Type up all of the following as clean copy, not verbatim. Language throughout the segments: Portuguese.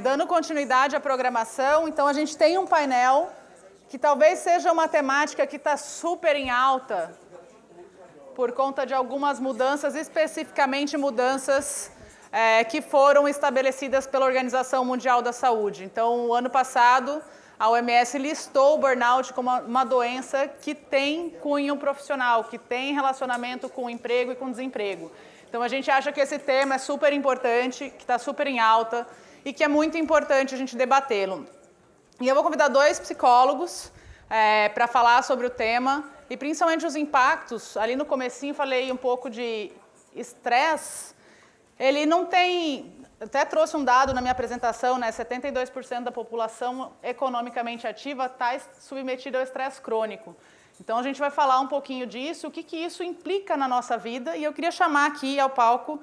Dando continuidade à programação, então a gente tem um painel que talvez seja uma temática que está super em alta por conta de algumas mudanças, especificamente mudanças que foram estabelecidas pela Organização Mundial da Saúde. Então, o ano passado, a OMS listou o burnout como uma doença que tem cunho profissional, que tem relacionamento com o emprego e com o desemprego. Então, a gente acha que esse tema é super importante, que está super em alta e que é muito importante a gente debatê-lo. E eu vou convidar 2 psicólogos para falar sobre o tema e principalmente os impactos. Ali no comecinho falei um pouco de estresse. Ele não tem... Até trouxe um dado na minha apresentação, né? 72% da população economicamente ativa está submetida ao estresse crônico. Então, a gente vai falar um pouquinho disso, o que isso implica na nossa vida. E eu queria chamar aqui ao palco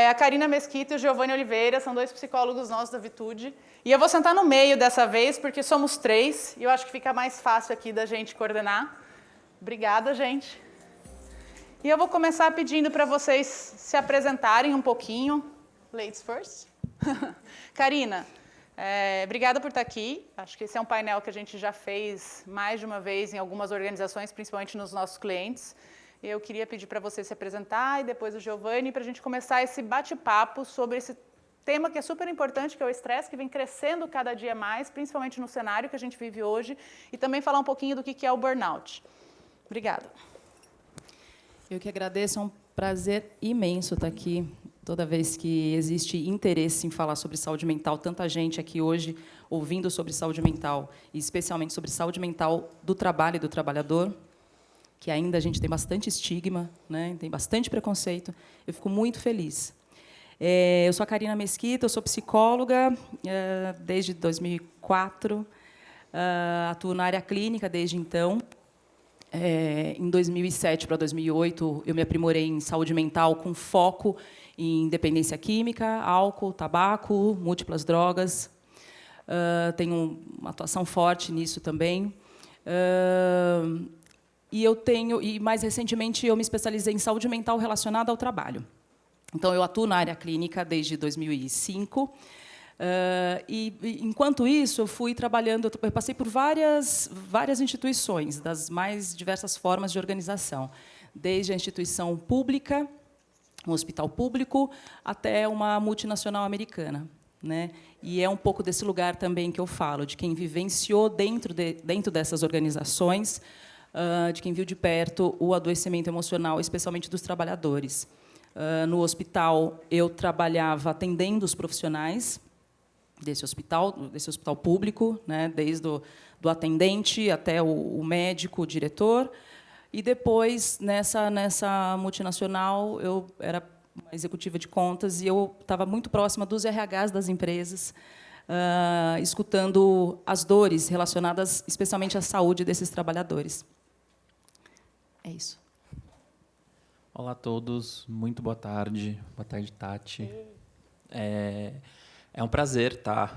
a Karina Mesquita e o Giovanni Oliveira, são 2 psicólogos nossos da Vitude. E eu vou sentar no meio dessa vez, porque somos 3, e eu acho que fica mais fácil aqui da gente coordenar. Obrigada, gente. E eu vou começar pedindo para vocês se apresentarem um pouquinho. Ladies first. Karina, obrigada por estar aqui. Acho que esse é um painel que a gente já fez mais de uma vez em algumas organizações, principalmente nos nossos clientes. Eu queria pedir para você se apresentar e depois o Giovanni para a gente começar esse bate-papo sobre esse tema que é super importante, que é o estresse, que vem crescendo cada dia mais, principalmente no cenário que a gente vive hoje, e também falar um pouquinho do que é o burnout. Obrigada. Eu que agradeço, é um prazer imenso estar aqui. Toda vez que existe interesse em falar sobre saúde mental, tanta gente aqui hoje ouvindo sobre saúde mental, e especialmente sobre saúde mental do trabalho e do trabalhador, que ainda a gente tem bastante estigma, né? Tem bastante preconceito. Eu fico muito feliz. Eu sou a Karina Mesquita, eu sou psicóloga desde 2004, atuo na área clínica desde então. Em 2007 para 2008, eu me aprimorei em saúde mental com foco em dependência química, álcool, tabaco, múltiplas drogas. Tenho uma atuação forte nisso também. E mais recentemente eu me especializei em saúde mental relacionada ao trabalho. Então eu atuo na área clínica desde 2005. Enquanto isso, eu fui trabalhando, eu passei por várias instituições, das mais diversas formas de organização, desde a instituição pública, um hospital público, até uma multinacional americana, né? E é um pouco desse lugar também que eu falo, de quem vivenciou dentro dessas organizações, de quem viu de perto o adoecimento emocional, especialmente dos trabalhadores. No hospital, eu trabalhava atendendo os profissionais desse hospital público, né, desde do atendente até o médico, o diretor. E depois, nessa multinacional, eu era uma executiva de contas e eu estava muito próxima dos RHs das empresas, escutando as dores relacionadas especialmente à saúde desses trabalhadores. É isso. Olá a todos, muito boa tarde. Boa tarde, Tati. É um prazer estar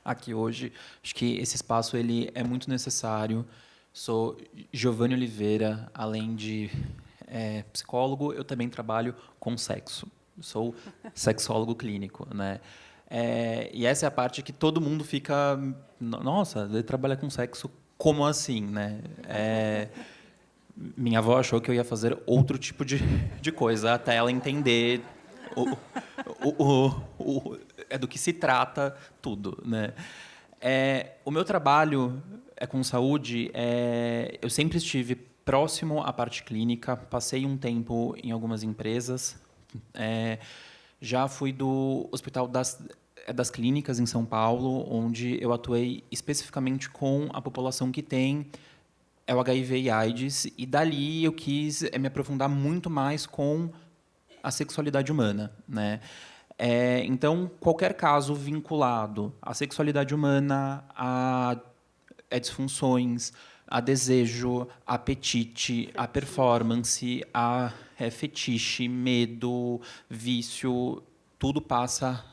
aqui hoje. Acho que esse espaço ele é muito necessário. Sou Giovanni Oliveira, além de psicólogo, eu também trabalho com sexo. Sou sexólogo clínico, né? E essa é a parte que todo mundo fica... Nossa, ele trabalha com sexo, como assim, né? Minha avó achou que eu ia fazer outro tipo de coisa, até ela entender do que se trata tudo, né? O meu trabalho com saúde, eu sempre estive próximo à parte clínica, passei um tempo em algumas empresas, já fui do Hospital das Clínicas em São Paulo, onde eu atuei especificamente com a população que tem o HIV e AIDS, e dali eu quis me aprofundar muito mais com a sexualidade humana, né? Então, qualquer caso vinculado à sexualidade humana, a disfunções, a desejo, a apetite, a performance, a fetiche, medo, vício, tudo passa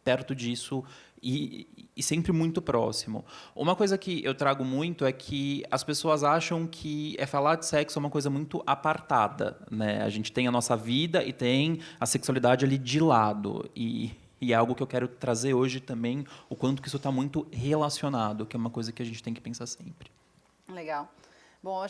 perto disso e sempre muito próximo. Uma coisa que eu trago muito é que as pessoas acham que falar de sexo é uma coisa muito apartada, né? A gente tem a nossa vida e tem a sexualidade ali de lado. E E é algo que eu quero trazer hoje também, o quanto que isso está muito relacionado, que é uma coisa que a gente tem que pensar sempre. Legal. Bom,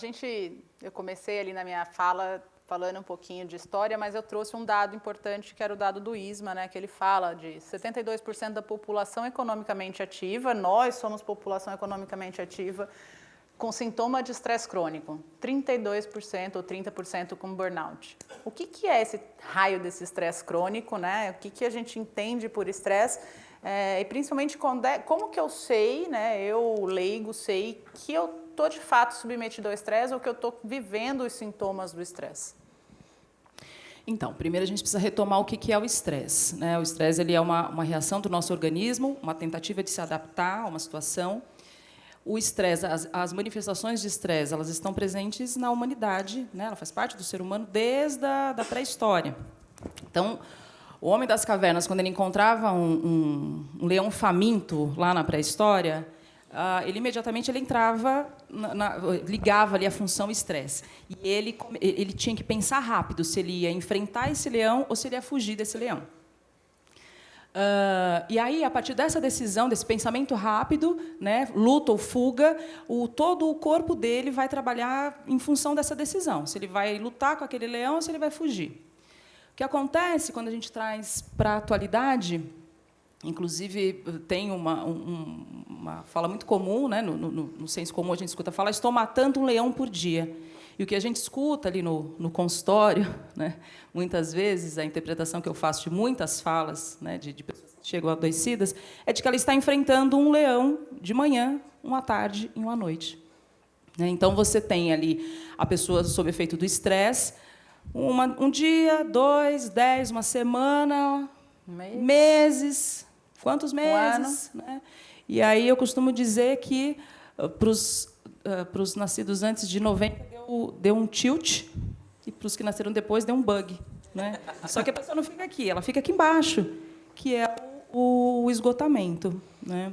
eu comecei ali na minha fala falando um pouquinho de história, mas eu trouxe um dado importante, que era o dado do ISMA, né, que ele fala de 72% da população economicamente ativa, nós somos população economicamente ativa, com sintoma de estresse crônico, 32% ou 30% com burnout. O que é esse raio desse estresse crônico, né? O que a gente entende por estresse? E principalmente como que eu sei, né? Eu, leigo, sei que eu estou de fato submetido ao estresse ou que eu estou vivendo os sintomas do estresse? Então, primeiro a gente precisa retomar o que é o estresse, né? O estresse ele é uma reação do nosso organismo, uma tentativa de se adaptar a uma situação. O estresse, as manifestações de estresse, elas estão presentes na humanidade, né? Ela faz parte do ser humano desde a pré-história. Então, o homem das cavernas, quando ele encontrava um leão faminto lá na pré-história, ele imediatamente entrava, ligava ali a função estresse. E ele tinha que pensar rápido se ele ia enfrentar esse leão ou se ele ia fugir desse leão. E aí, a partir dessa decisão, desse pensamento rápido, né, luta ou fuga, todo o corpo dele vai trabalhar em função dessa decisão, se ele vai lutar com aquele leão ou se ele vai fugir. O que acontece quando a gente traz para a atualidade, inclusive tem uma fala muito comum, né, no senso comum a gente escuta falar, estou matando um leão por dia. E o que a gente escuta ali no consultório, né, muitas vezes, a interpretação que eu faço de muitas falas, né, de pessoas que chegam adoecidas, é de que ela está enfrentando um leão de manhã, uma tarde e uma noite. Então, você tem ali a pessoa sob efeito do estresse, um dia, 2, 10, uma semana, meses, quantos meses? Um ano. Né? E aí eu costumo dizer que, para os nascidos antes de 90, deu um tilt, e para os que nasceram depois, deu um bug. Né? Só que a pessoa não fica aqui, ela fica aqui embaixo, que é o esgotamento. Né?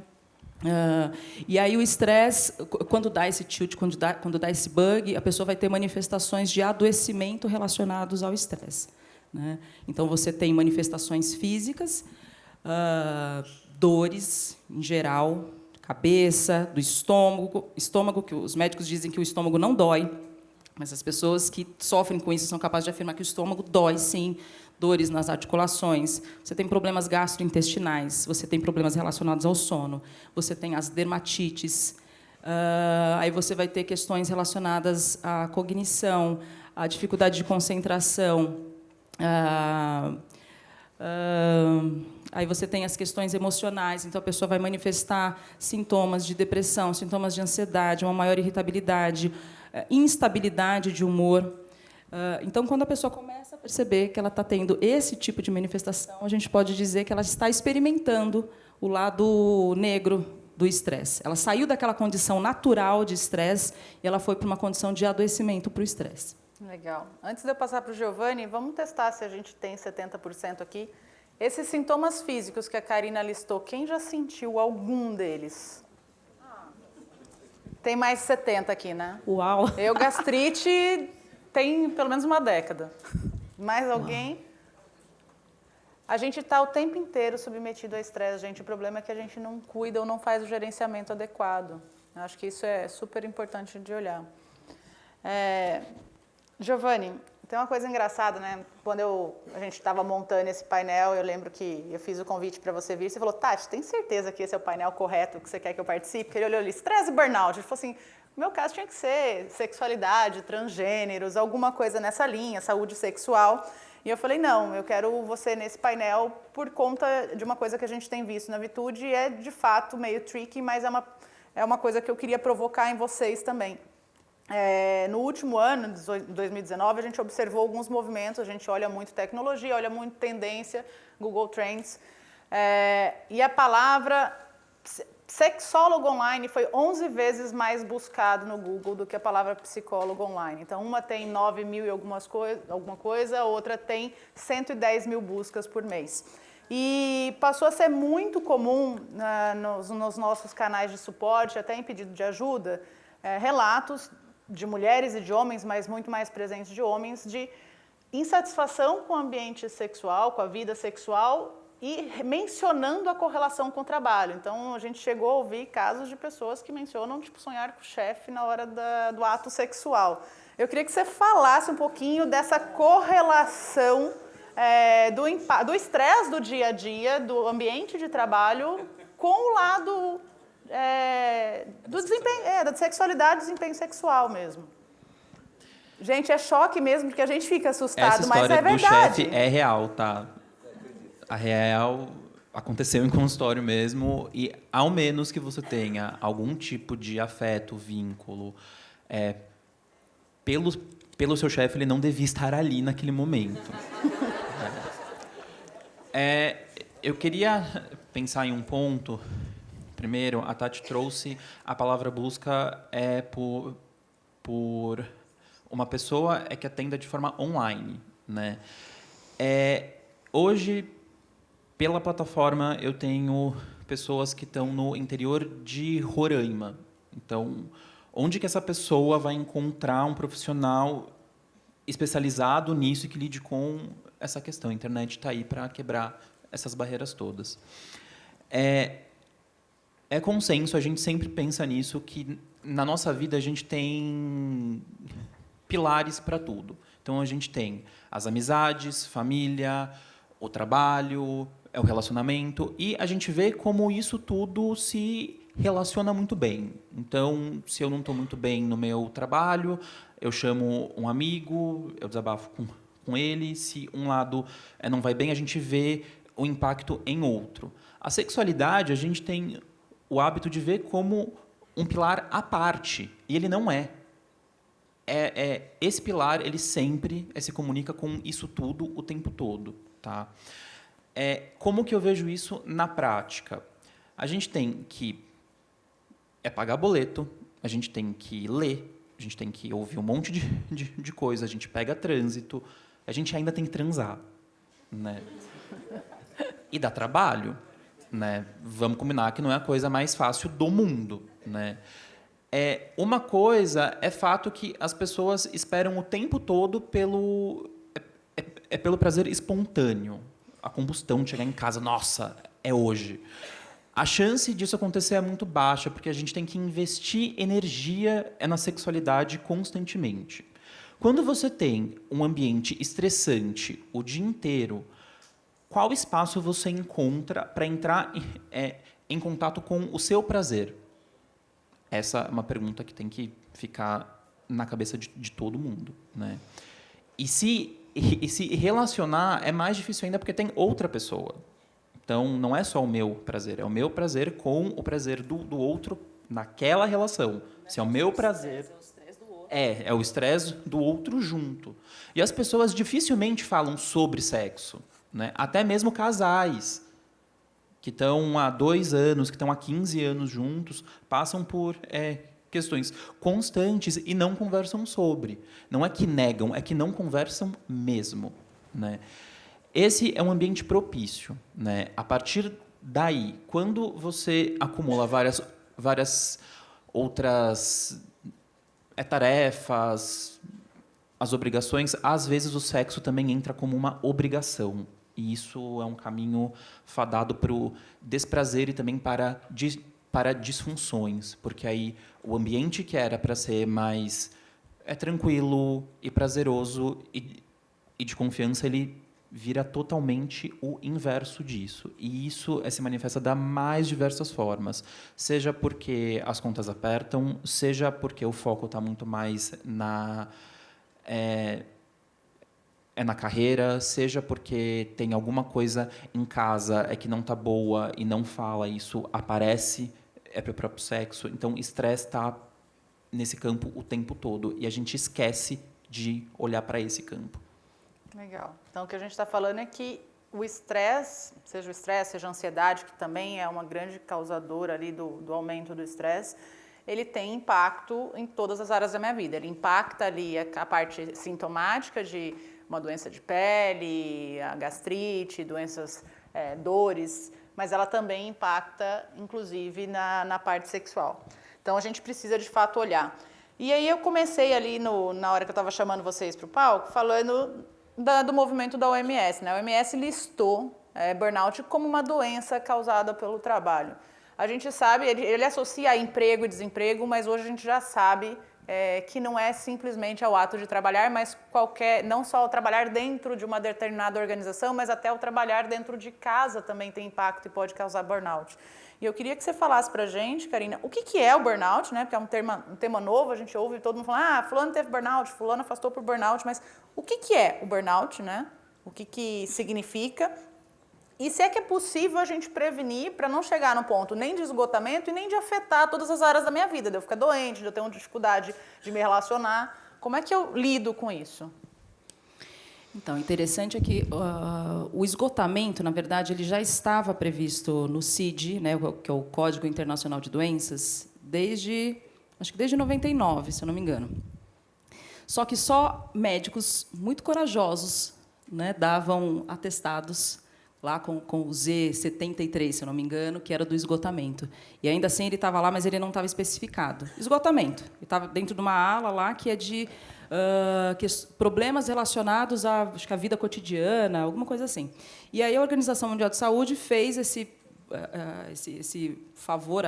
E aí o estresse, quando dá esse tilt, quando dá esse bug, a pessoa vai ter manifestações de adoecimento relacionados ao estresse. Né? Então, você tem manifestações físicas, dores, em geral, cabeça, do estômago, que os médicos dizem que o estômago não dói, mas as pessoas que sofrem com isso são capazes de afirmar que o estômago dói, sim, dores nas articulações, você tem problemas gastrointestinais, você tem problemas relacionados ao sono, você tem as dermatites, aí você vai ter questões relacionadas à cognição, à dificuldade de concentração, aí você tem as questões emocionais, então a pessoa vai manifestar sintomas de depressão, sintomas de ansiedade, uma maior irritabilidade, instabilidade de humor. Então, quando a pessoa começa a perceber que ela está tendo esse tipo de manifestação, a gente pode dizer que ela está experimentando o lado negro do estresse. Ela saiu daquela condição natural de estresse e ela foi para uma condição de adoecimento para o estresse. Legal. Antes de eu passar para o Giovanni, vamos testar se a gente tem 70% aqui. Esses sintomas físicos que a Karina listou, quem já sentiu algum deles? Tem mais 70 aqui, né? Uau! Eu, gastrite, tem pelo menos uma década. Mais alguém? A gente está o tempo inteiro submetido a estresse, gente. O problema é que a gente não cuida ou não faz o gerenciamento adequado. Eu acho que isso é super importante de olhar. Giovanni, tem uma coisa engraçada, né? Quando a gente estava montando esse painel, eu lembro que eu fiz o convite para você vir, você falou, Tati, tem certeza que esse é o painel correto, que você quer que eu participe? Porque ele olhou ali, estresse e burnout. Ele falou assim, no meu caso tinha que ser sexualidade, transgêneros, alguma coisa nessa linha, saúde sexual. E eu falei, não, eu quero você nesse painel por conta de uma coisa que a gente tem visto na Vitude, e é de fato meio tricky, mas é uma coisa que eu queria provocar em vocês também. No último ano, 2019, a gente observou alguns movimentos, a gente olha muito tecnologia, olha muito tendência, Google Trends, e a palavra sexólogo online foi 11 vezes mais buscado no Google do que a palavra psicólogo online. Então, uma tem 9 mil e alguma coisa, a outra tem 110 mil buscas por mês. E passou a ser muito comum nos nossos canais de suporte, até em pedido de ajuda, relatos de mulheres e de homens, mas muito mais presentes de homens, de insatisfação com o ambiente sexual, com a vida sexual e mencionando a correlação com o trabalho. Então, a gente chegou a ouvir casos de pessoas que mencionam, tipo, sonhar com o chefe na hora do ato sexual. Eu queria que você falasse um pouquinho dessa correlação do estresse do dia a dia, do ambiente de trabalho, com o lado do desempenho, da sexualidade, desempenho sexual mesmo. Gente, é choque mesmo, porque a gente fica assustado, mas é verdade. Essa história do chefe é real, tá? A real aconteceu em consultório mesmo, e ao menos que você tenha algum tipo de afeto, vínculo, pelo seu chefe, ele não devia estar ali naquele momento. Eu queria pensar em um ponto. Primeiro, a Tati trouxe a palavra busca por uma pessoa que atenda de forma online, né? Hoje, pela plataforma, eu tenho pessoas que estão no interior de Roraima. Então, onde que essa pessoa vai encontrar um profissional especializado nisso e que lide com essa questão? A internet está aí para quebrar essas barreiras todas. É consenso, a gente sempre pensa nisso, que na nossa vida a gente tem pilares para tudo. Então, a gente tem as amizades, família, o trabalho, o relacionamento, e a gente vê como isso tudo se relaciona muito bem. Então, se eu não estou muito bem no meu trabalho, eu chamo um amigo, eu desabafo com ele. Se um lado não vai bem, a gente vê o impacto em outro. A sexualidade, a gente tem o hábito de ver como um pilar à parte, e ele não é. Esse pilar, ele sempre se comunica com isso tudo o tempo todo. Tá? Como que eu vejo isso na prática? A gente tem que pagar boleto, a gente tem que ler, a gente tem que ouvir um monte de coisa, a gente pega trânsito, a gente ainda tem que transar. Né? E dá trabalho. Né? Vamos combinar que não é a coisa mais fácil do mundo. Né? Uma coisa é fato que as pessoas esperam o tempo todo pelo prazer espontâneo. A combustão de chegar em casa, nossa, é hoje. A chance disso acontecer é muito baixa, porque a gente tem que investir energia na sexualidade constantemente. Quando você tem um ambiente estressante o dia inteiro, qual espaço você encontra para entrar em contato com o seu prazer? Essa é uma pergunta que tem que ficar na cabeça de todo mundo. Né? E se relacionar é mais difícil ainda porque tem outra pessoa. Então, não é só o meu prazer, é o meu prazer com o prazer do outro naquela relação. Se é o meu prazer... É o estresse do outro junto. E as pessoas dificilmente falam sobre sexo. Né? Até mesmo casais que estão há 2 anos, que estão há 15 anos juntos, passam por questões constantes e não conversam sobre. Não é que negam, é que não conversam mesmo. Né? Esse é um ambiente propício. Né? A partir daí, quando você acumula várias outras tarefas, as obrigações, às vezes o sexo também entra como uma obrigação. E isso é um caminho fadado para o desprazer e também para disfunções, porque aí o ambiente que era para ser mais tranquilo e prazeroso e de confiança, ele vira totalmente o inverso disso. E isso se manifesta das mais diversas formas, seja porque as contas apertam, seja porque o foco está muito mais na carreira, seja porque tem alguma coisa em casa que não está boa e não fala, isso aparece para o próprio sexo. Então, o estresse está nesse campo o tempo todo e a gente esquece de olhar para esse campo. Legal. Então, o que a gente está falando é que o estresse, seja a ansiedade, que também é uma grande causadora ali do aumento do estresse, ele tem impacto em todas as áreas da minha vida. Ele impacta ali a parte sintomática de uma doença de pele, a gastrite, doenças, dores, mas ela também impacta, inclusive, na parte sexual. Então, a gente precisa, de fato, olhar. E aí eu comecei ali, na hora que eu estava chamando vocês para o palco, falando do movimento da OMS. Né? A OMS listou burnout como uma doença causada pelo trabalho. A gente sabe, ele associa emprego e desemprego, mas hoje a gente já sabe que não é simplesmente ao ato de trabalhar, mas não só o trabalhar dentro de uma determinada organização, mas até o trabalhar dentro de casa também tem impacto e pode causar burnout. E eu queria que você falasse pra gente, Karina, o que é o burnout, né? Porque é um tema novo, a gente ouve todo mundo falando, fulano teve burnout, fulano afastou por burnout, mas o que é o burnout, né? O que significa? E se é que é possível a gente prevenir para não chegar no ponto nem de esgotamento e nem de afetar todas as áreas da minha vida, de eu ficar doente, de eu ter uma dificuldade de me relacionar. Como é que eu lido com isso? Então, interessante é que o esgotamento, na verdade, ele já estava previsto no CID, né, que é o Código Internacional de Doenças, acho que desde 99, se eu não me engano. Só que só médicos muito corajosos, né, davam atestados lá com o Z73, se eu não me engano, que era do esgotamento. E ainda assim ele estava lá, mas ele não estava especificado. Esgotamento. Ele estava dentro de uma ala lá que é de problemas relacionados acho que à vida cotidiana, alguma coisa assim. E aí a Organização Mundial de Saúde fez esse favor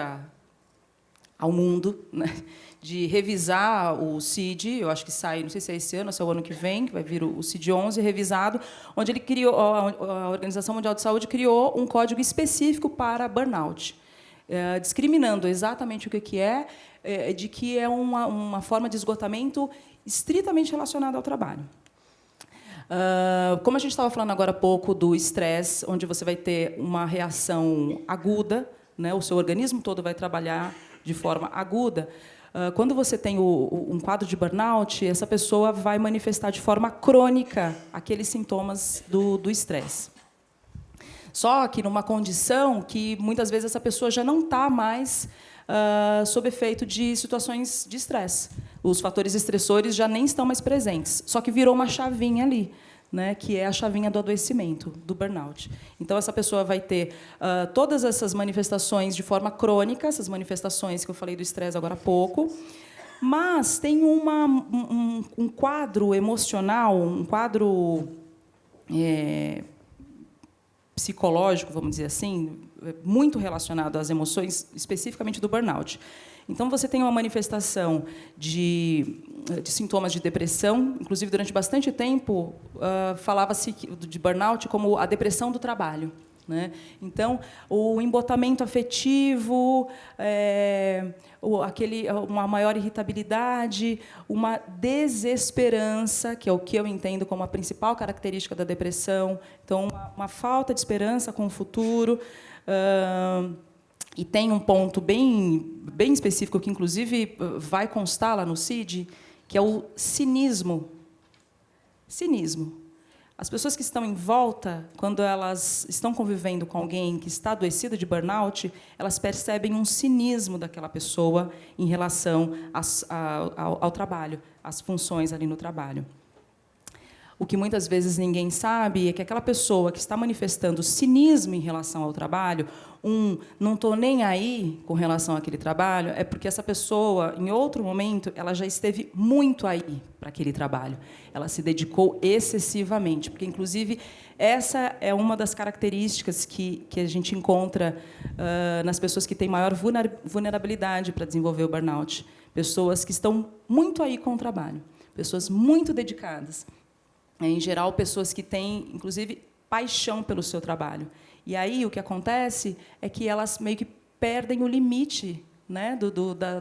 ao mundo, né, de revisar o CID, eu acho que sai, não sei se é esse ano ou se é o ano que vem, que vai vir o CID-11 revisado, onde ele criou, a Organização Mundial de Saúde criou um código específico para burnout, discriminando exatamente o que é, de que é uma forma de esgotamento estritamente relacionada ao trabalho. Como a gente estava falando agora há pouco do estresse, onde você vai ter uma reação aguda, né, o seu organismo todo vai trabalhar de forma aguda. Quando você tem um quadro de burnout, essa pessoa vai manifestar de forma crônica aqueles sintomas do estresse. Só que numa condição que, muitas vezes, essa pessoa já não está mais sob efeito de situações de estresse. Os fatores estressores já nem estão mais presentes, só que virou uma chavinha ali, né, que é a chavinha do adoecimento, do burnout. Então, essa pessoa vai ter todas essas manifestações de forma crônica, essas manifestações que eu falei do estresse agora há pouco, mas tem um quadro emocional, um quadro psicológico, vamos dizer assim, muito relacionado às emoções, especificamente do burnout. Então, você tem uma manifestação de sintomas de depressão. Inclusive, durante bastante tempo, falava-se de burnout como a depressão do trabalho, né? Então, o embotamento afetivo, uma maior irritabilidade, uma desesperança, que é o que eu entendo como a principal característica da depressão. Então, uma falta de esperança com o futuro. E tem um ponto bem específico que, inclusive, vai constar lá no CID, que é o cinismo. Cinismo. As pessoas que estão em volta, quando elas estão convivendo com alguém que está adoecido de burnout, elas percebem um cinismo daquela pessoa em relação ao trabalho, às funções ali no trabalho. O que muitas vezes ninguém sabe é que aquela pessoa que está manifestando cinismo em relação ao trabalho, não estou nem aí com relação àquele trabalho, é porque essa pessoa, em outro momento, ela já esteve muito aí para aquele trabalho. Ela se dedicou excessivamente, porque, inclusive, essa é uma das características que a gente encontra nas pessoas que têm maior vulnerabilidade para desenvolver o burnout. Pessoas que estão muito aí com o trabalho, pessoas muito dedicadas. Em geral, pessoas que têm, inclusive, paixão pelo seu trabalho. E aí o que acontece é que elas meio que perdem o limite, né,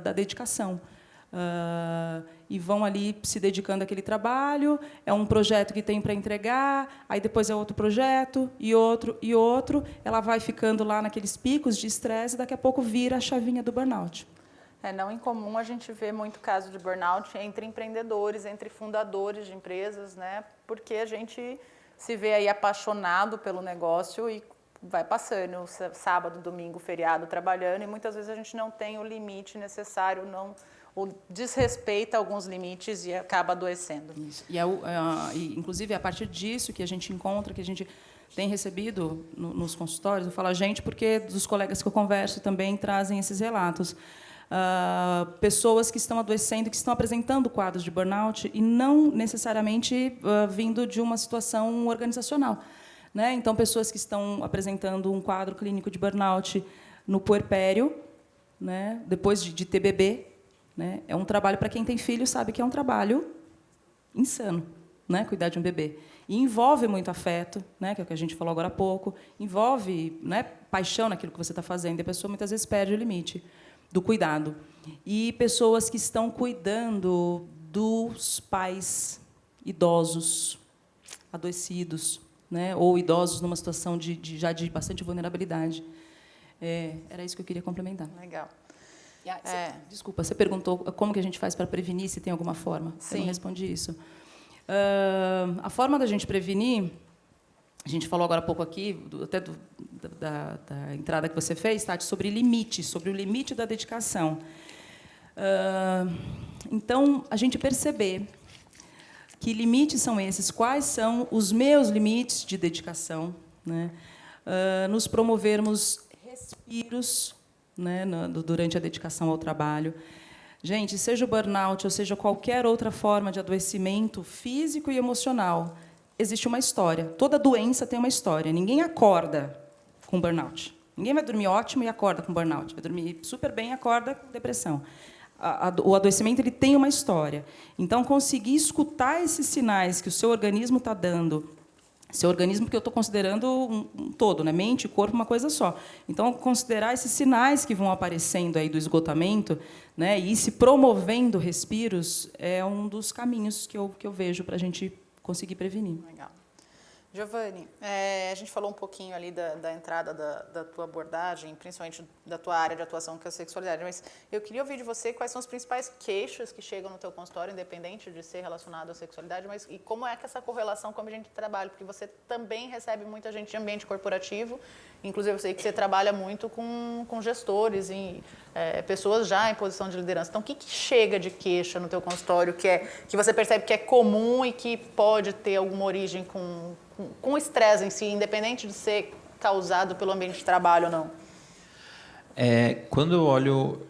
da dedicação. E vão ali se dedicando àquele trabalho, é um projeto que tem para entregar, aí depois é outro projeto, e outro, e outro. Ela vai ficando lá naqueles picos de estresse, e daqui a pouco vira a chavinha do burnout. É não incomum a gente ver muito caso de burnout entre empreendedores, entre fundadores de empresas, né? Porque a gente se vê aí apaixonado pelo negócio e vai passando sábado, domingo, feriado trabalhando, e muitas vezes a gente não tem o limite necessário, ou desrespeita alguns limites e acaba adoecendo. Isso. E inclusive, é a partir disso que a gente encontra, que a gente tem recebido nos consultórios, eu falo a gente porque dos colegas que eu converso também trazem esses relatos. Pessoas que estão adoecendo, que estão apresentando quadros de burnout e não necessariamente vindo de uma situação organizacional. né? Então, pessoas que estão apresentando um quadro clínico de burnout no puerpério, né? Depois de ter bebê, né? É um trabalho, para quem tem filho, sabe que é um trabalho insano, né? Cuidar de um bebê. E envolve muito afeto, né? Que é o que a gente falou agora há pouco, envolve, né, paixão naquilo que você está fazendo, e a pessoa muitas vezes perde o limite do cuidado. E pessoas que estão cuidando dos pais idosos, adoecidos, né? Ou idosos numa situação já de bastante vulnerabilidade. Era isso que eu queria complementar. Legal. Desculpa, você perguntou como que a gente faz para prevenir, se tem alguma forma. Sim. Eu não respondi isso. A forma da gente prevenir, a gente falou agora há pouco aqui, da entrada que você fez, Tati, sobre limite, sobre o limite da dedicação. Então, a gente perceber que limites são esses, quais são os meus limites de dedicação, né? Nos promovermos respiros, né, durante a dedicação ao trabalho. Gente, seja o burnout ou seja qualquer outra forma de adoecimento físico e emocional, existe uma história. Toda doença tem uma história. Ninguém acorda com burnout. Ninguém vai dormir ótimo e acorda com burnout. Vai dormir super bem e acorda com depressão. O adoecimento ele tem uma história. Então, conseguir escutar esses sinais que o seu organismo está dando, seu organismo, que eu estou considerando um todo, né? Mente e corpo, uma coisa só. Então, considerar esses sinais que vão aparecendo aí do esgotamento, né? E ir se promovendo respiros é um dos caminhos que eu vejo para a gente conseguir prevenir. Legal. Giovanni, a gente falou um pouquinho ali da entrada da tua abordagem, principalmente da tua área de atuação, que é a sexualidade, mas eu queria ouvir de você quais são as principais queixas que chegam no teu consultório, independente de ser relacionado à sexualidade, mas e como é que essa correlação com o ambiente de trabalho, porque você também recebe muita gente de ambiente corporativo, inclusive eu sei que você trabalha muito com gestores e pessoas já em posição de liderança. Então, o que chega de queixa no teu consultório que você percebe que é comum e que pode ter alguma origem com o estresse em si, independente de ser causado pelo ambiente de trabalho ou não? Quando eu olho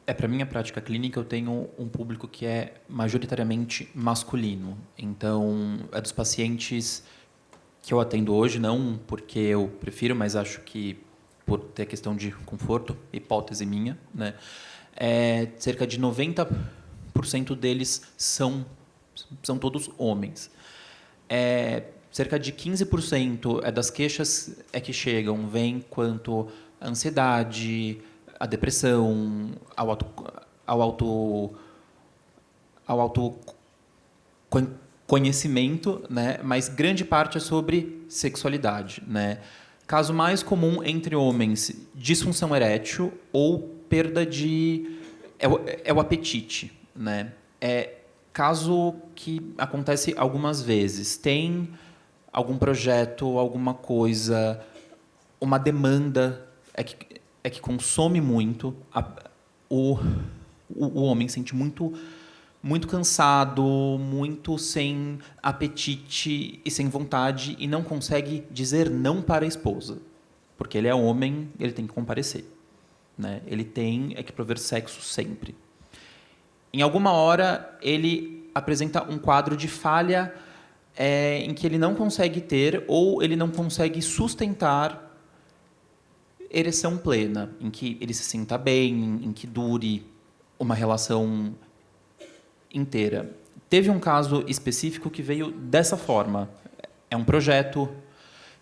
para a minha prática clínica, eu tenho um público que é majoritariamente masculino. Então, é dos pacientes que eu atendo hoje, não porque eu prefiro, mas acho que por ter a questão de conforto, hipótese minha, né? Cerca de 90% deles são todos homens. Cerca de 15% das queixas que chegam vem quanto à ansiedade, à depressão, ao autoconhecimento, né? Mas grande parte é sobre sexualidade, né? Caso mais comum entre homens, disfunção erétil ou perda de... É o apetite, né? Caso que acontece algumas vezes. Tem algum projeto, alguma coisa, uma demanda que consome muito. O homem se sente muito cansado, muito sem apetite e sem vontade e não consegue dizer não para a esposa. Porque ele é homem, ele tem que comparecer, né? Ele tem que prover sexo sempre. Em alguma hora, ele apresenta um quadro de falha em que ele não consegue ter ou ele não consegue sustentar ereção plena, em que ele se sinta bem, em que dure uma relação inteira. Teve um caso específico que veio dessa forma. É um projeto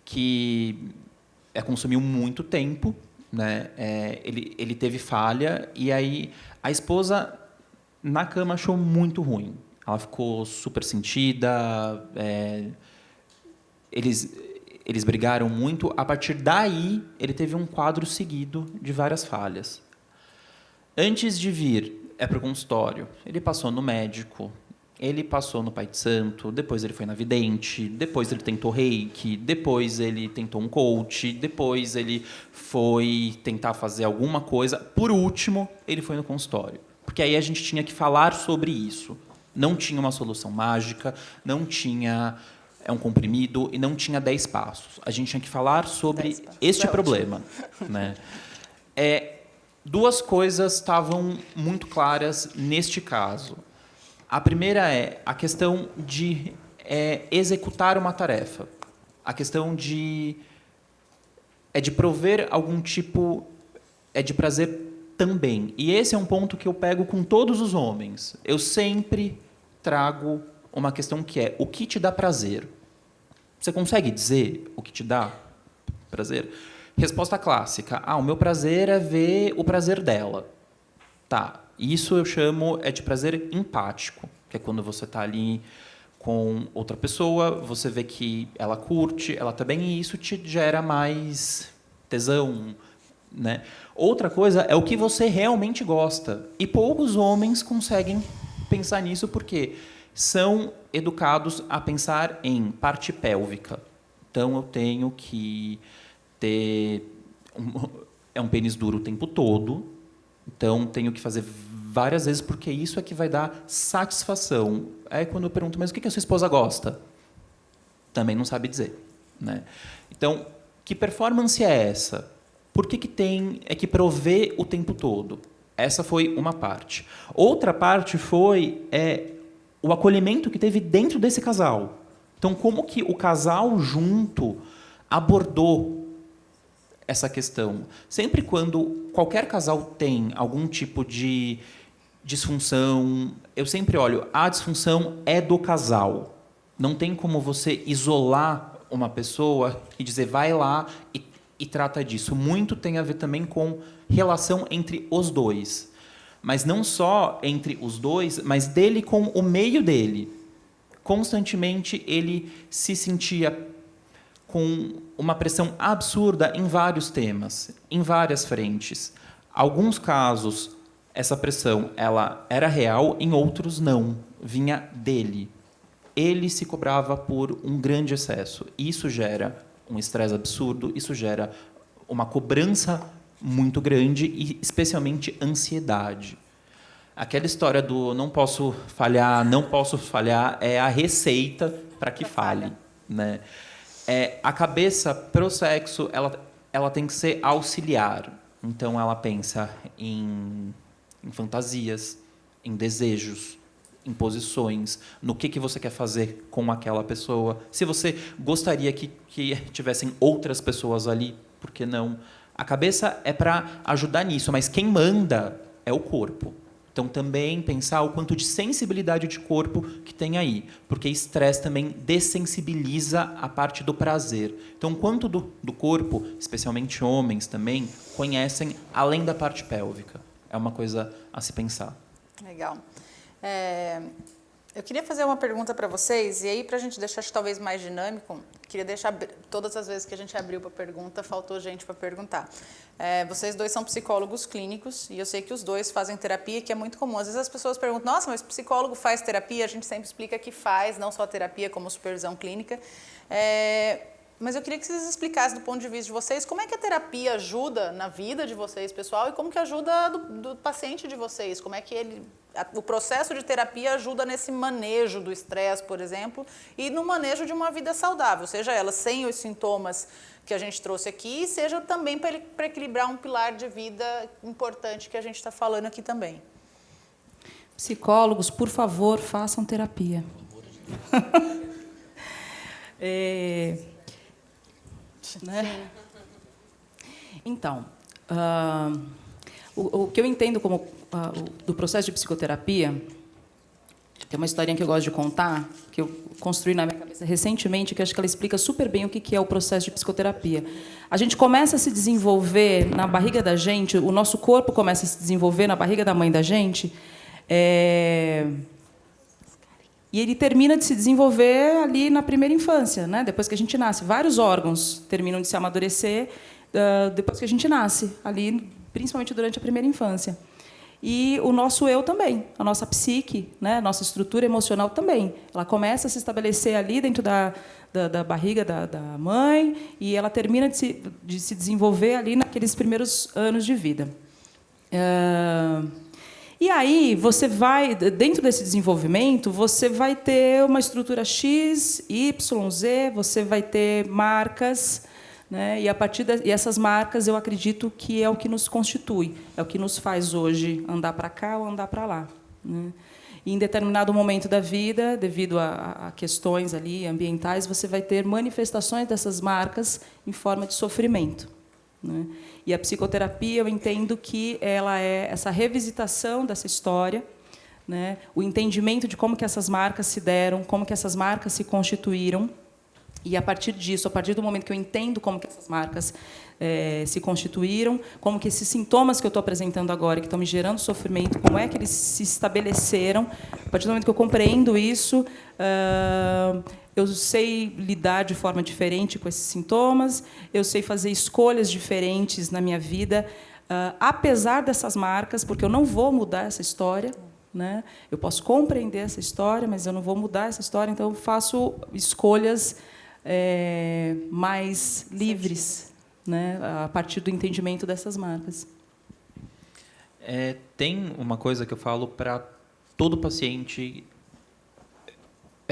que consumiu muito tempo, né? Ele teve falha e aí a esposa na cama achou muito ruim. Ela ficou super sentida, eles brigaram muito. A partir daí, ele teve um quadro seguido de várias falhas. Antes de vir para o consultório, ele passou no médico, ele passou no Pai de Santo, depois ele foi na vidente, depois ele tentou reiki, depois ele tentou um coach, depois ele foi tentar fazer alguma coisa. Por último, ele foi no consultório. Porque aí a gente tinha que falar sobre isso. Não tinha uma solução mágica, não tinha um comprimido e não tinha 10 passos. A gente tinha que falar sobre este problema, né? Duas coisas estavam muito claras neste caso. A primeira é a questão de executar uma tarefa. a questão de prover algum tipo de prazer também. E esse é um ponto que eu pego com todos os homens. Eu sempre trago uma questão que é: o que te dá prazer? Você consegue dizer o que te dá prazer? Resposta clássica: o meu prazer é ver o prazer dela. Tá, isso eu chamo de prazer empático, que é quando você está ali com outra pessoa, você vê que ela curte, ela também, e isso te gera mais tesão, né? Outra coisa é o que você realmente gosta. E poucos homens conseguem pensar nisso porque são educados a pensar em parte pélvica. Então, eu tenho que ter um pênis duro o tempo todo. Então, tenho que fazer várias vezes porque isso é que vai dar satisfação. Aí, quando eu pergunto, mas o que a sua esposa gosta? Também não sabe dizer, né? Então, que performance é essa? Por que tem que prover o tempo todo? Essa foi uma parte. Outra parte foi o acolhimento que teve dentro desse casal. Então, como que o casal junto abordou essa questão? Sempre quando qualquer casal tem algum tipo de disfunção, eu sempre olho, a disfunção é do casal. Não tem como você isolar uma pessoa e dizer, vai lá e trata disso. Muito tem a ver também com relação entre os dois. Mas não só entre os dois, mas dele com o meio dele. Constantemente ele se sentia com uma pressão absurda em vários temas, em várias frentes. Alguns casos, essa pressão ela era real, em outros não, vinha dele. Ele se cobrava por um grande excesso. Isso gera um estresse absurdo, isso gera uma cobrança muito grande e, especialmente, ansiedade. Aquela história do não posso falhar é a receita para que falhe, né? A cabeça, para o sexo, ela tem que ser auxiliar. Então, ela pensa em fantasias, em desejos, em posições, no que você quer fazer com aquela pessoa. Se você gostaria que tivessem outras pessoas ali, por que não? A cabeça é para ajudar nisso, mas quem manda é o corpo. Então, também pensar o quanto de sensibilidade de corpo que tem aí, porque estresse também dessensibiliza a parte do prazer. Então, quanto do corpo, especialmente homens também, conhecem além da parte pélvica. É uma coisa a se pensar. Legal. Eu queria fazer uma pergunta para vocês, e aí, para a gente deixar talvez mais dinâmico, queria deixar, todas as vezes que a gente abriu para pergunta, faltou gente para perguntar. Vocês dois são psicólogos clínicos, e eu sei que os dois fazem terapia, que é muito comum. Às vezes as pessoas perguntam, nossa, mas psicólogo faz terapia? A gente sempre explica que faz, não só terapia, como supervisão clínica. Mas eu queria que vocês explicassem do ponto de vista de vocês, como é que a terapia ajuda na vida de vocês, pessoal, e como que ajuda do paciente de vocês, como é que o processo de terapia ajuda nesse manejo do estresse, por exemplo, e no manejo de uma vida saudável, seja ela sem os sintomas que a gente trouxe aqui, seja também para equilibrar um pilar de vida importante que a gente está falando aqui também. Psicólogos, por favor, façam terapia. Né? Então, o que eu entendo como do processo de psicoterapia, tem uma historinha que eu gosto de contar, que eu construí na minha cabeça recentemente, que acho que ela explica super bem o que é o processo de psicoterapia. A gente começa a se desenvolver na barriga da gente, o nosso corpo começa a se desenvolver na barriga da mãe da gente, e ele termina de se desenvolver ali na primeira infância, né? Depois que a gente nasce. Vários órgãos terminam de se amadurecer depois que a gente nasce, ali, principalmente durante a primeira infância. E o nosso eu também, a nossa psique, né? A nossa estrutura emocional também. Ela começa a se estabelecer ali dentro da barriga da mãe e ela termina de se desenvolver ali naqueles primeiros anos de vida. E aí, você vai, dentro desse desenvolvimento, você vai ter uma estrutura X, Y, Z, você vai ter marcas, né? E a partir e essas marcas, eu acredito que é o que nos constitui, é o que nos faz hoje andar para cá ou andar para lá, né? E, em determinado momento da vida, devido a questões ali ambientais, você vai ter manifestações dessas marcas em forma de sofrimento, né? E a psicoterapia, eu entendo que ela é essa revisitação dessa história, né? O entendimento de como que essas marcas se deram, como que essas marcas se constituíram. E, a partir disso, a partir do momento que eu entendo como que essas marcas se constituíram, como que esses sintomas que eu estou apresentando agora, que estão me gerando sofrimento, como é que eles se estabeleceram, a partir do momento que eu compreendo isso, eu sei lidar de forma diferente com esses sintomas, eu sei fazer escolhas diferentes na minha vida, apesar dessas marcas, porque eu não vou mudar essa história, né? Eu posso compreender essa história, mas eu não vou mudar essa história, então eu faço escolhas mais livres, né, a partir do entendimento dessas marcas. Tem uma coisa que eu falo para todo paciente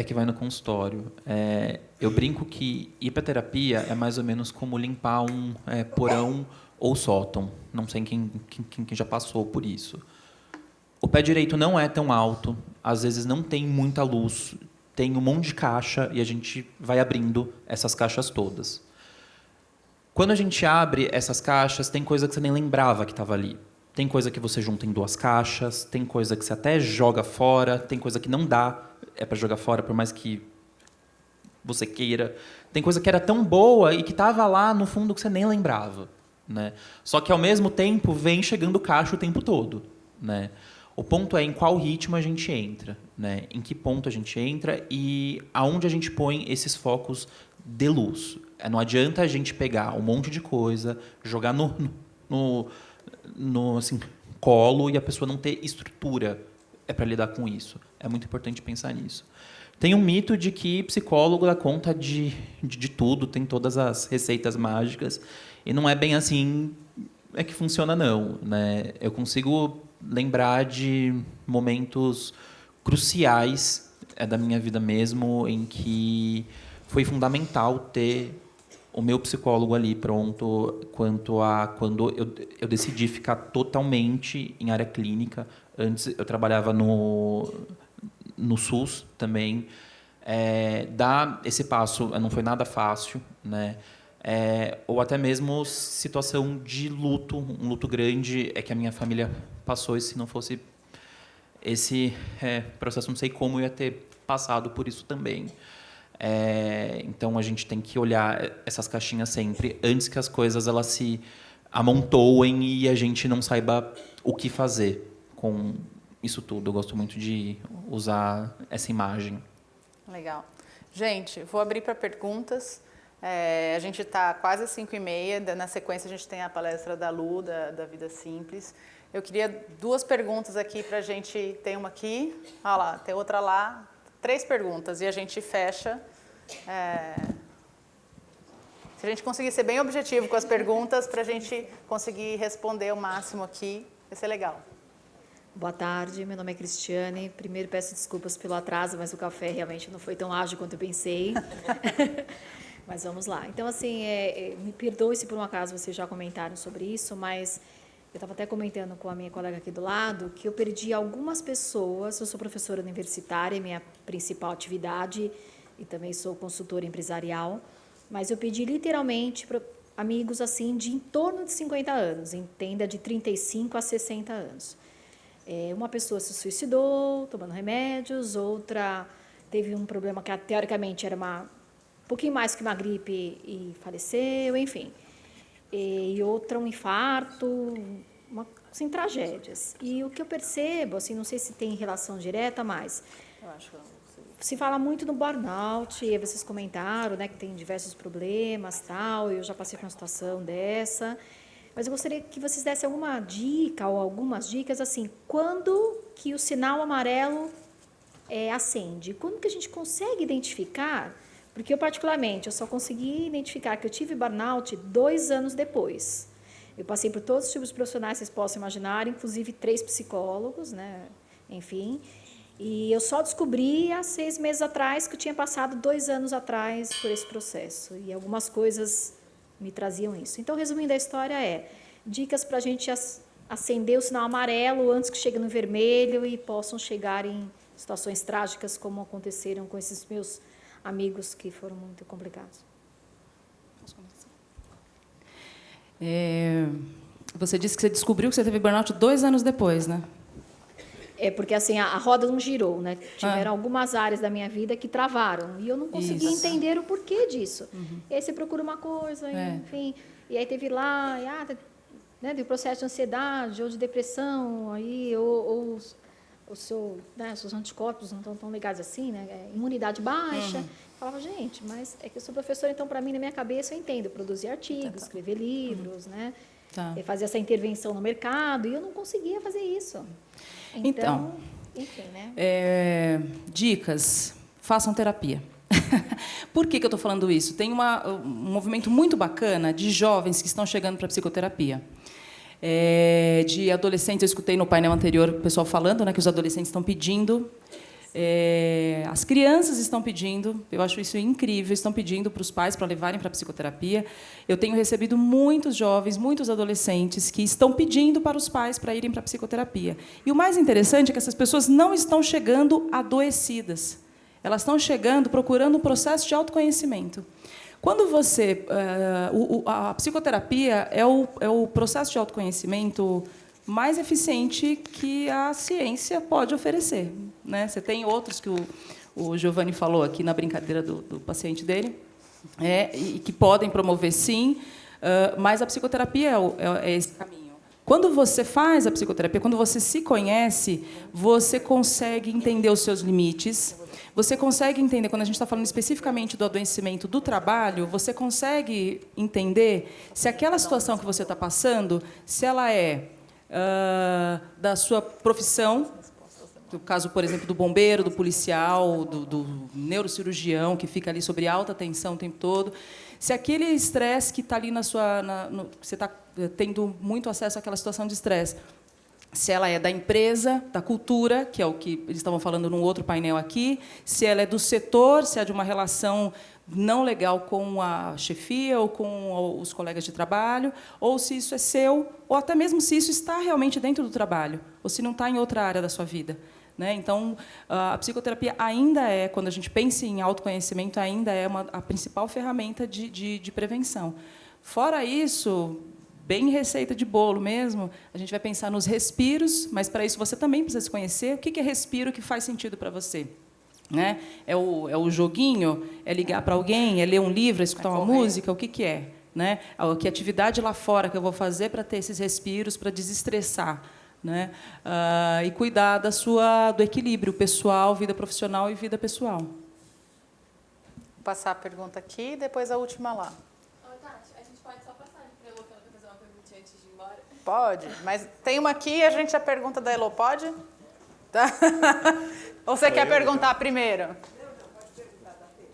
que vai no consultório. Eu brinco que ir para terapia é mais ou menos como limpar um porão ou sótão. Não sei quem já passou por isso. O pé direito não é tão alto, às vezes não tem muita luz, tem um monte de caixa e a gente vai abrindo essas caixas todas. Quando a gente abre essas caixas, tem coisa que você nem lembrava que estava ali. Tem coisa que você junta em 2 caixas, tem coisa que você até joga fora, tem coisa que não dá para jogar fora, por mais que você queira. Tem coisa que era tão boa e que estava lá no fundo que você nem lembrava, né? Só que, ao mesmo tempo, vem chegando caixa o tempo todo, né? O ponto é em qual ritmo a gente entra, né? Em que ponto a gente entra e aonde a gente põe esses focos de luz. Não adianta a gente pegar um monte de coisa, jogar no assim, colo e a pessoa não ter estrutura para lidar com isso. É muito importante pensar nisso. Tem um mito de que psicólogo dá conta de tudo, tem todas as receitas mágicas, e não é bem assim que funciona, não, né? Eu consigo lembrar de momentos cruciais da minha vida mesmo, em que foi fundamental ter o meu psicólogo ali pronto, quando eu decidi ficar totalmente em área clínica. Antes eu trabalhava no SUS também. Dar esse passo não foi nada fácil, né? Ou até mesmo situação de luto, um luto grande que a minha família passou, e se não fosse esse processo, não sei como eu ia ter passado por isso também. Então a gente tem que olhar essas caixinhas sempre antes que as coisas elas se amontoem e a gente não saiba o que fazer com isso tudo. Eu gosto muito de usar essa imagem. Legal. Gente, vou abrir para perguntas. A gente está quase às 5h30. Na sequência, a gente tem a palestra da Lu, da Vida Simples. Eu queria 2 perguntas aqui para a gente... Tem uma aqui, olha lá, tem outra lá. 3 perguntas e a gente fecha. Se a gente conseguir ser bem objetivo com as perguntas, para a gente conseguir responder o máximo aqui, vai ser legal. Boa tarde, meu nome é Cristiane. Primeiro, peço desculpas pelo atraso, mas o café realmente não foi tão ágil quanto eu pensei. Mas vamos lá. Então, assim, me perdoe se por um acaso vocês já comentaram sobre isso, mas eu estava até comentando com a minha colega aqui do lado que eu perdi algumas pessoas. Eu sou professora universitária, minha principal atividade, e também sou consultora empresarial, mas eu perdi literalmente para amigos assim de em torno de 50 anos, entenda, de 35 a 60 anos. Uma pessoa se suicidou tomando remédios, outra teve um problema que teoricamente era um pouquinho mais que uma gripe e faleceu, enfim. E outra um infarto, assim, tragédias. E o que eu percebo, assim, não sei se tem relação direta, mas Eu acho que se fala muito no burnout, e vocês comentaram, né, que tem diversos problemas, tal, eu já passei por uma situação dessa, mas eu gostaria que vocês dessem alguma dica ou algumas dicas, assim, quando que o sinal amarelo acende? Quando que a gente consegue identificar? Porque eu, particularmente, eu só consegui identificar que eu tive burnout 2 anos depois. Eu passei por todos os tipos de profissionais que vocês possam imaginar, inclusive 3 psicólogos, né, enfim. E eu só descobri há 6 meses atrás que eu tinha passado 2 anos atrás por esse processo. E algumas coisas me traziam isso. Então, resumindo a história, dicas para a gente acender o sinal amarelo antes que chegue no vermelho e possam chegar em situações trágicas como aconteceram com esses meus amigos que foram muito complicados. Você disse que você descobriu que você teve burnout 2 anos depois, né? É porque assim a roda não girou, né? Tiveram algumas áreas da minha vida que travaram e eu não conseguia entender o porquê disso. E aí você procura uma coisa, enfim, e aí teve lá, né, de processo de ansiedade ou de depressão, aí ou seus anticorpos não estão tão ligados assim, né? Imunidade baixa. Eu falava, gente, mas é que eu sou professora, então para mim na minha cabeça eu entendo produzir artigos, escrever livros, né? Fazer essa intervenção no mercado e eu não conseguia fazer isso. Então, enfim, né? Dicas, façam terapia. Por que eu estou falando isso? Tem um movimento muito bacana de jovens que estão chegando para a psicoterapia. De adolescentes, eu escutei no painel anterior o pessoal falando, né, que os adolescentes estão pedindo. As crianças estão pedindo, eu acho isso incrível, estão pedindo para os pais para levarem para a psicoterapia. Eu tenho recebido muitos jovens, muitos adolescentes que estão pedindo para os pais para irem para a psicoterapia. E o mais interessante é que essas pessoas não estão chegando adoecidas. Elas estão chegando procurando um processo de autoconhecimento. Quando você... a psicoterapia é o processo de autoconhecimento mais eficiente que a ciência pode oferecer, né? Você tem outros que o Giovanni falou aqui na brincadeira do paciente dele, e que podem promover, sim, mas a psicoterapia é esse caminho. Quando você faz a psicoterapia, quando você se conhece, você consegue entender os seus limites, você consegue entender, quando a gente está falando especificamente do adoecimento do trabalho, você consegue entender se aquela situação que você está passando, se ela é da sua profissão, no caso, por exemplo, do bombeiro, do policial, do neurocirurgião, que fica ali sobre alta tensão o tempo todo, se aquele estresse que está ali você está tendo muito acesso àquela situação de estresse, se ela é da empresa, da cultura, que é o que eles estavam falando num outro painel aqui, se ela é do setor, se é de uma relação não legal com a chefia ou com os colegas de trabalho, ou se isso é seu, ou até mesmo se isso está realmente dentro do trabalho, ou se não está em outra área da sua vida, né? Então, a psicoterapia ainda é, quando a gente pensa em autoconhecimento, ainda é a principal ferramenta de prevenção. Fora isso, bem receita de bolo mesmo, a gente vai pensar nos respiros, mas, para isso, você também precisa se conhecer. O que é respiro que faz sentido para você? Né? É o joguinho? É ligar para alguém? É ler um livro? É escutar uma música? O que é? Né? Que atividade lá fora que eu vou fazer para ter esses respiros, para desestressar? Né? E cuidar do equilíbrio pessoal, vida profissional e vida pessoal. Vou passar a pergunta aqui e depois a última lá. Tati, a gente pode só passar para a Elô para fazer uma perguntinha antes de ir embora? Pode, mas tem uma aqui e a gente a pergunta da Elô, pode? Tá? Ou você quer perguntar primeiro? Não, pode perguntar da Fê.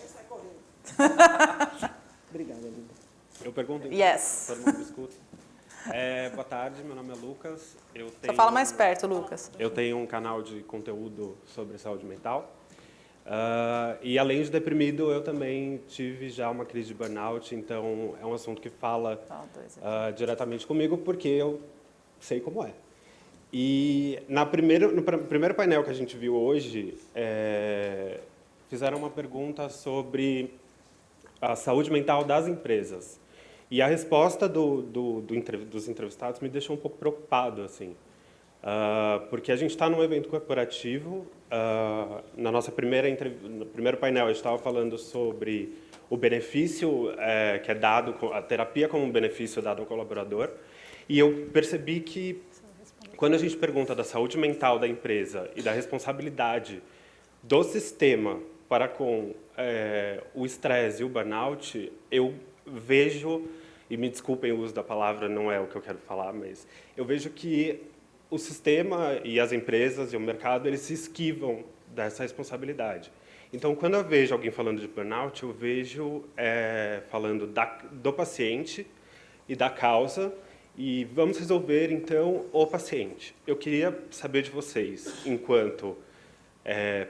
Essa é correndo. Obrigado, Linda. Eu pergunto. Yes. Todo mundo escuta. Boa tarde, meu nome é Lucas. Só fala mais perto, Lucas. Eu tenho um canal de conteúdo sobre saúde mental. E além de deprimido, eu também tive já uma crise de burnout, então é um assunto que fala diretamente comigo, porque eu sei como é. E no primeiro painel que a gente viu hoje, fizeram uma pergunta sobre a saúde mental das empresas. E a resposta dos entrevistados me deixou um pouco preocupado, assim, porque a gente está num evento corporativo. No primeiro painel, a gente estava falando sobre o benefício que é dado, a terapia como um benefício dado ao colaborador, e eu percebi que, quando a gente pergunta da saúde mental da empresa e da responsabilidade do sistema para com o estresse e o burnout, eu vejo, e me desculpem o uso da palavra, não é o que eu quero falar, mas eu vejo que o sistema e as empresas e o mercado, eles se esquivam dessa responsabilidade. Então, quando eu vejo alguém falando de burnout, eu vejo falando do paciente e da causa, e vamos resolver, então, o paciente. Eu queria saber de vocês, enquanto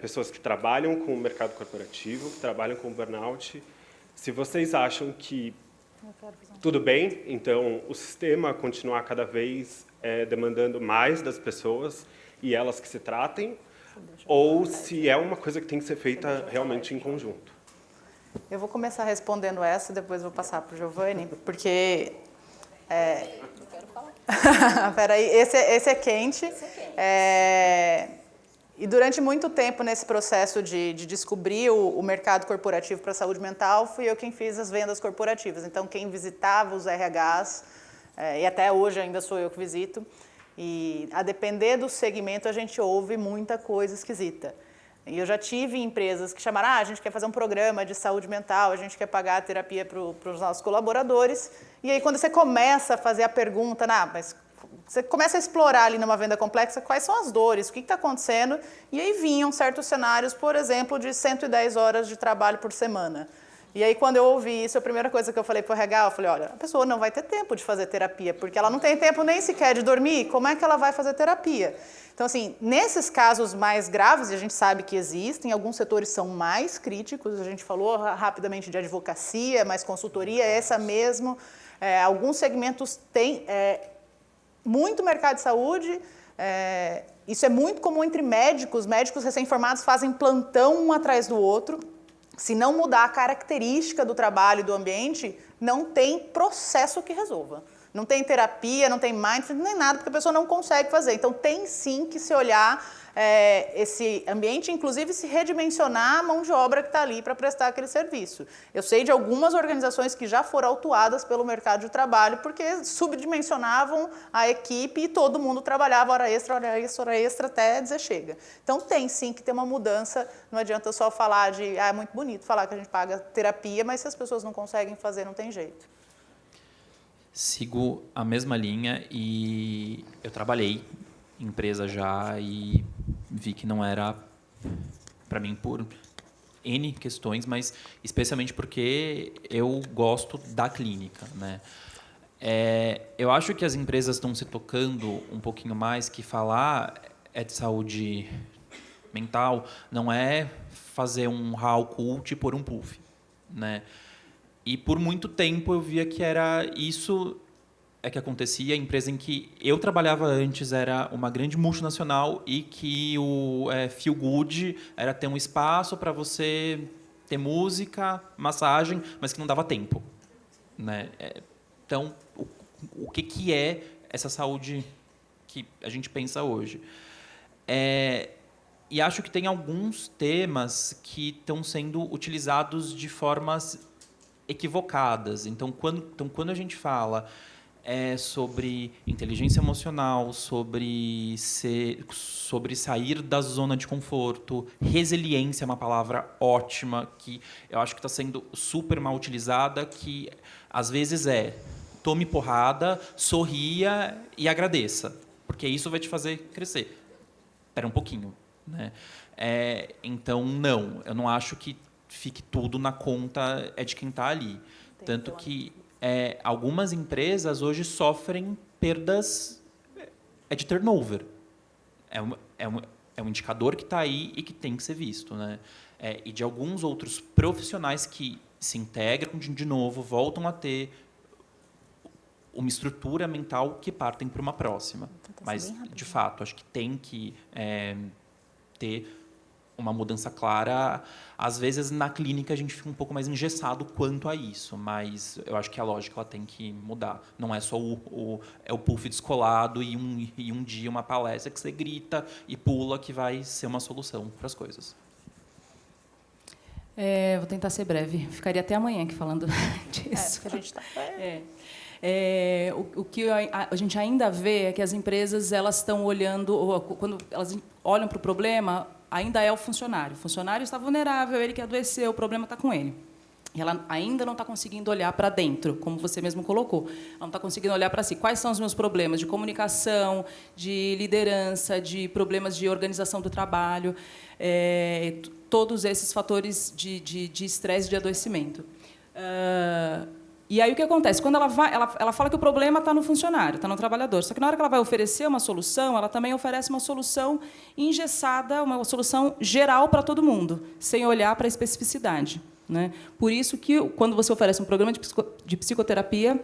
pessoas que trabalham com o mercado corporativo, que trabalham com burnout, se vocês acham que tudo bem, então, o sistema continuar cada vez demandando mais das pessoas e elas que se tratem, ou se é uma coisa que tem que ser feita realmente em conjunto. Eu vou começar respondendo essa, depois vou passar para o Giovanni, porque... Peraí, esse é quente. E durante muito tempo, nesse processo de descobrir o mercado corporativo para a saúde mental, fui eu quem fiz as vendas corporativas. Então, quem visitava os RHs, e até hoje ainda sou eu que visito, e a depender do segmento, a gente ouve muita coisa esquisita. E eu já tive empresas que chamaram, a gente quer fazer um programa de saúde mental, a gente quer pagar a terapia para os nossos colaboradores. E aí, quando você começa a fazer a pergunta, mas você começa a explorar ali numa venda complexa quais são as dores, o que está acontecendo, e aí vinham certos cenários, por exemplo, de 110 horas de trabalho por semana. E aí, quando eu ouvi isso, a primeira coisa que eu falei para o RH, eu falei, olha, a pessoa não vai ter tempo de fazer terapia, porque ela não tem tempo nem sequer de dormir, como é que ela vai fazer terapia? Então, assim, nesses casos mais graves, e a gente sabe que existem, alguns setores são mais críticos, a gente falou rapidamente de advocacia, mas consultoria é essa mesmo, alguns segmentos têm muito mercado de saúde, isso é muito comum entre médicos recém-formados fazem plantão um atrás do outro. Se não mudar a característica do trabalho e do ambiente, não tem processo que resolva. Não tem terapia, não tem mindfulness, nem nada, porque a pessoa não consegue fazer. Então, tem sim que se olhar esse ambiente, inclusive se redimensionar a mão de obra que está ali para prestar aquele serviço. Eu sei de algumas organizações que já foram autuadas pelo mercado de trabalho porque subdimensionavam a equipe e todo mundo trabalhava hora extra, até dizer chega. Então, tem sim que ter uma mudança, não adianta só falar é muito bonito falar que a gente paga terapia, mas se as pessoas não conseguem fazer, não tem jeito. Sigo a mesma linha e eu trabalhei em empresa já e vi que não era para mim por N questões, mas especialmente porque eu gosto da clínica, né? Eu acho que as empresas estão se tocando um pouquinho mais que falar de saúde mental não é fazer um hall cult por um puff, né? E por muito tempo eu via que era isso que acontecia. A empresa em que eu trabalhava antes era uma grande multinacional e que o feel good era ter um espaço para você ter música, massagem, mas que não dava tempo, né? Então, o que é essa saúde que a gente pensa hoje? E acho que tem alguns temas que estão sendo utilizados de formas equivocadas. Então, quando a gente fala sobre inteligência emocional, sobre sair da zona de conforto, resiliência é uma palavra ótima, que eu acho que está sendo super mal utilizada, que às vezes tome porrada, sorria e agradeça, porque isso vai te fazer crescer. Espera um pouquinho, né? Então, não, eu não acho que fique tudo na conta de quem está ali. Tanto que algumas empresas hoje sofrem perdas de turnover. É um indicador que está aí e que tem que ser visto, né? E de alguns outros profissionais que se integram de novo, voltam a ter uma estrutura mental que partem para uma próxima. Mas, de fato, acho que tem que ter uma mudança clara. Às vezes, na clínica, a gente fica um pouco mais engessado quanto a isso, mas eu acho que a lógica ela tem que mudar. Não é só o puff descolado e um dia uma palestra que você grita e pula que vai ser uma solução para as coisas. Vou tentar ser breve. Ficaria até amanhã aqui falando disso. Que a gente está... O que a gente ainda vê é que as empresas elas estão olhando, quando elas olham para o problema, ainda é o funcionário. O funcionário está vulnerável, ele que adoeceu, o problema está com ele. E ela ainda não está conseguindo olhar para dentro, como você mesmo colocou. Ela não está conseguindo olhar para si. Quais são os meus problemas de comunicação, de liderança, de problemas de organização do trabalho, todos esses fatores de estresse e de adoecimento. E aí o que acontece? Quando ela fala que o problema está no funcionário, está no trabalhador. Só que na hora que ela vai oferecer uma solução, ela também oferece uma solução engessada, uma solução geral para todo mundo, sem olhar para a especificidade. né? Por isso que, quando você oferece um programa de psicoterapia,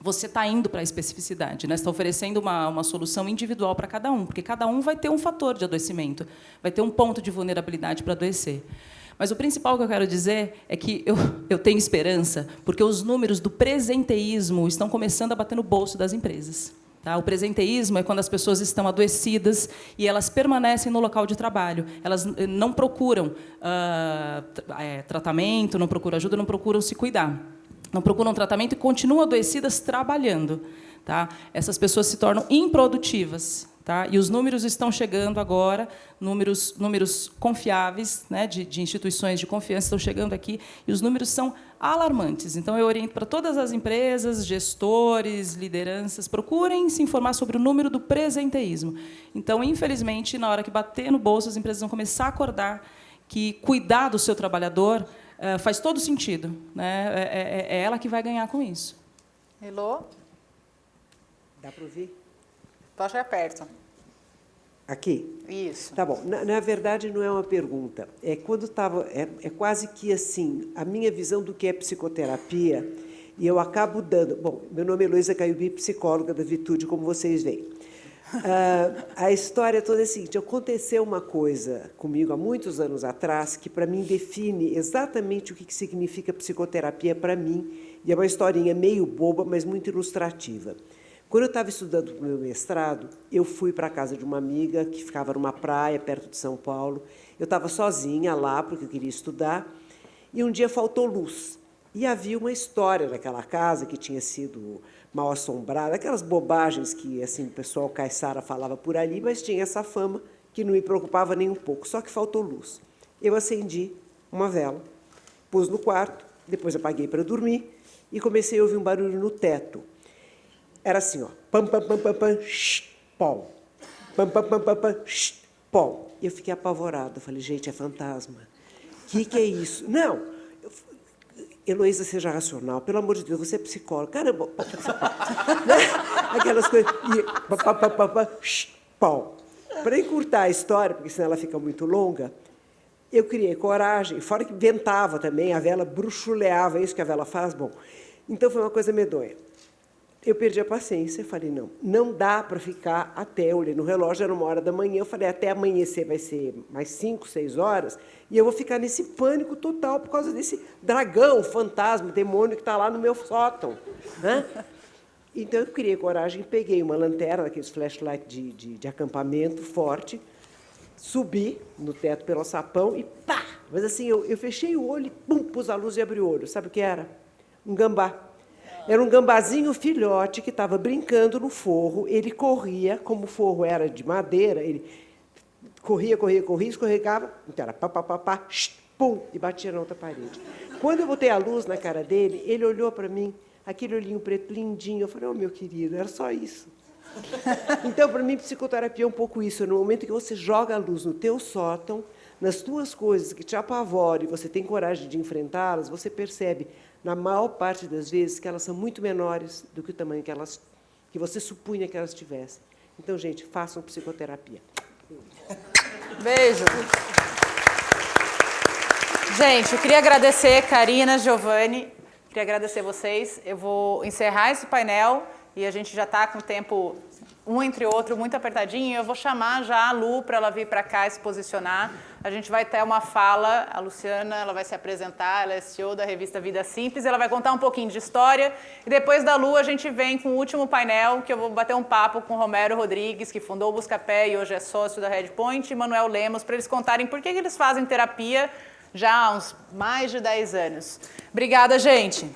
você está indo para a especificidade, né? Você está oferecendo uma solução individual para cada um, porque cada um vai ter um fator de adoecimento, vai ter um ponto de vulnerabilidade para adoecer. Mas o principal que eu quero dizer é que eu tenho esperança, porque os números do presenteísmo estão começando a bater no bolso das empresas. Tá? O presenteísmo é quando as pessoas estão adoecidas e elas permanecem no local de trabalho. Elas não procuram tratamento, não procuram ajuda, não procuram se cuidar. Não procuram tratamento e continuam adoecidas trabalhando. Tá? Essas pessoas se tornam improdutivas. Tá? E os números estão chegando agora, números confiáveis, né, de instituições de confiança estão chegando aqui, e os números são alarmantes. Então, eu oriento para todas as empresas, gestores, lideranças, procurem se informar sobre o número do presenteísmo. Então, infelizmente, na hora que bater no bolso, as empresas vão começar a acordar que cuidar do seu trabalhador faz todo sentido. Né? É ela que vai ganhar com isso. Elô? Dá para ouvir? Pode chegar perto. Aqui? Isso. Tá bom. Na verdade, não é uma pergunta. É quase que assim, a minha visão do que é psicoterapia, e eu acabo dando... Bom, meu nome é Heloísa Caiubi, psicóloga da Vitude, como vocês veem. A história toda é a seguinte: aconteceu uma coisa comigo há muitos anos atrás que, para mim, define exatamente o que significa psicoterapia para mim, e é uma historinha meio boba, mas muito ilustrativa. Quando eu estava estudando o meu mestrado, eu fui para a casa de uma amiga que ficava numa praia perto de São Paulo. Eu estava sozinha lá, porque eu queria estudar, e um dia faltou luz. E havia uma história naquela casa que tinha sido mal assombrada, aquelas bobagens que assim, o pessoal caiçara falava por ali, mas tinha essa fama que não me preocupava nem um pouco, só que faltou luz. Eu acendi uma vela, pus no quarto, depois apaguei para dormir e comecei a ouvir um barulho no teto. Era assim, ó, pam, pam, pam, pam, pam, pom, pam, pam, pam, pam, pam, pom. E eu fiquei apavorada, eu falei, gente, é fantasma. O que é isso? Não, Heloísa, seja racional, pelo amor de Deus, você é psicóloga. Caramba, aquelas coisas, e pam, pam, pam, pam, pom. Para encurtar a história, porque senão ela fica muito longa, eu criei coragem, fora que ventava também, a vela bruxuleava, é isso que a vela faz, bom. Então foi uma coisa medonha. Eu perdi a paciência, falei, não dá para ficar até, eu olhei no relógio, era 1h da manhã, eu falei, até amanhecer vai ser mais 5, 6 horas, e eu vou ficar nesse pânico total por causa desse dragão, fantasma, demônio que está lá no meu sótão. Né? Então, eu criei coragem, peguei uma lanterna, aqueles flashlight de acampamento forte, subi no teto pelo sapão e pá! Mas assim, eu fechei o olho e pum, pus a luz e abri o olho. Sabe o que era? Um gambá. Era um gambazinho filhote que estava brincando no forro. Ele corria, como o forro era de madeira, ele corria, escorregava, então era pá, pá, pá, pá, pum, e batia na outra parede. Quando eu botei a luz na cara dele, ele olhou para mim, aquele olhinho preto lindinho. Eu falei, meu querido, era só isso. Então, para mim, psicoterapia é um pouco isso. No momento que você joga a luz no teu sótão, nas tuas coisas que te apavoram e você tem coragem de enfrentá-las, você percebe, na maior parte das vezes, que elas são muito menores do que o tamanho que você supunha que elas tivessem. Então, gente, façam psicoterapia. Beijo. Gente, eu queria agradecer Karina, Giovanni, queria agradecer vocês. Eu vou encerrar esse painel e a gente já está com o tempo, um entre outro, muito apertadinho. Eu vou chamar já a Lu para ela vir para cá e se posicionar. A gente vai ter uma fala, a Luciana, ela vai se apresentar, ela é CEO da revista Vida Simples, ela vai contar um pouquinho de história. E depois da Lu, a gente vem com o último painel, que eu vou bater um papo com o Romero Rodrigues, que fundou o Buscapé e hoje é sócio da Redpoint, e Manuel Lemos, para eles contarem por que eles fazem terapia já há uns mais de 10 anos. Obrigada, gente.